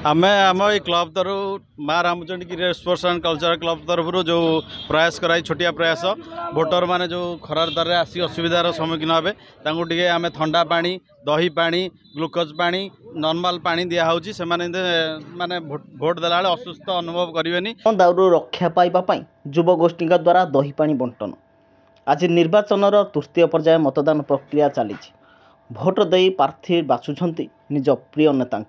आमे आम ये क्लब तरफ माँ Ramchandi cricket sports and cultural club तरफ जो प्रयास कराई छोटिया प्रयास भोटर माने जो खरार दर आसी असुविधार सम्मुखीन हे आम ठंडा पानी दही पानी ग्लुकोज पानी नॉर्मल पानी दिया होची से माने भोट देला बेले असुस्थ अनुभव करेनि। दाउरू रक्षा पाइबा युव गोष्ठी द्वारा दही पानी बंटन आज निर्वाचन तृतीय पर्याय मतदान प्रक्रिया चली भोट दे प्रार्थी बाछुंट निज प्रिय नेता।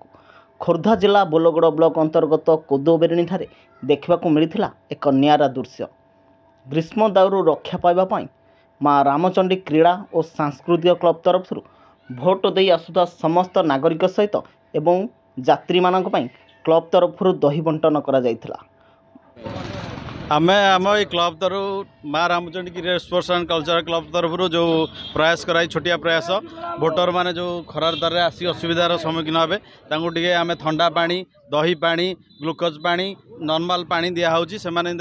खोर्धा जिला बोलगड़ ब्लॉक अंतर्गत कोदोबेरणी ठारे देखा मिलता एक नियारा दृश्य। ग्रीष्म दाउरू रक्षा पाइबा माँ रामचंडी क्रीड़ा और सांस्कृतिक क्लब तरफ भोट दे आसुता समस्त नागरिक सहित एवं यात्री मानक पई क्लब तरफ दही बंटन करा जायथिला। आमे आम ये क्लब तरफ माँ Ramchandi cricket sports and cultural club तरफ जो प्रयास कराई छोटिया प्रयास भोटर माने जो खरार दर आसी असुविधार सम्मुखीन हे आम ठंडा पानी दही पानी ग्लुकोज पानी नॉर्मल पानी दिया होची से माने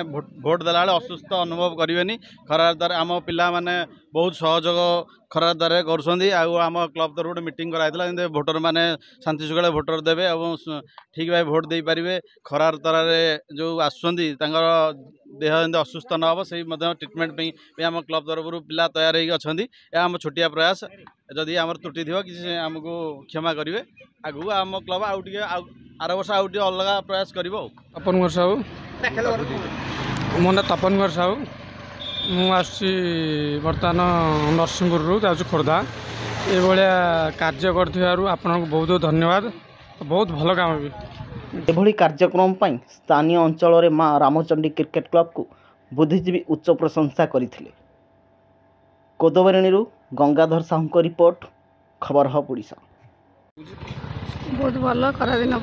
भोट देला बेले असुस्थ अनुभव करेनि। खरार दर आम पिला माने बहुत सहयोग खरार दर आम क्लब तरफ गोटे मीटिंग कराई भोटर माने शांति शुगला भोटर देवे और ठीक भाई भोट दे पारे। खरार दर जो आसुँच देह जमी असुस्थ न हो से ट्रिटमेंट आम क्लब तरफ पिला तैयार होती आम छोटिया प्रयास जदि आम त्रुटि थी किसी आमको क्षमा करेंगे। आगू आम क्लब आर वर्ष आउट अलग प्रयास कर। तपन गौर साहू मो ना तपन गौर साहू मुझे बर्तमान नरसिंहपुर जाऊँ खोर्धा ये कार्य कर आपन बहुत धन्यवाद। बहुत भल काम भी एभली कार्यक्रम पर स्थानीय अंचल माँ रामचंडी क्रिकेट क्लब को बुद्धिजीवी उच्च प्रशंसा करथिले। कोदोबेरणी गंगाधर साहू रिपोर्ट खबर हब ओडिशा। बहुत भल खरा दिन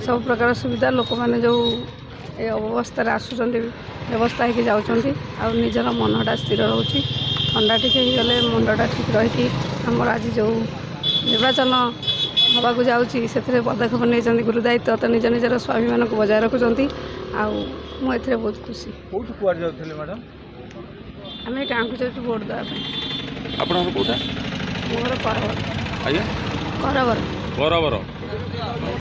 सब प्रकार सुविधा लोक मैंने जो अवस्था आसुँच व्यवस्था होगी जाऊँच निजर मनटा स्थिर रोचे ठंडा टी गले मुंडा ठीक रही आमर आज जो निर्वाचन हवाक जाऊँगी से पदक्षेप नहीं गुरुदायित्व तो निज निजर स्वामी मान बजाय रखुंट मुझे बहुत खुशी। आम गाँव को जाऊँ भोट देवाई मोर करबर।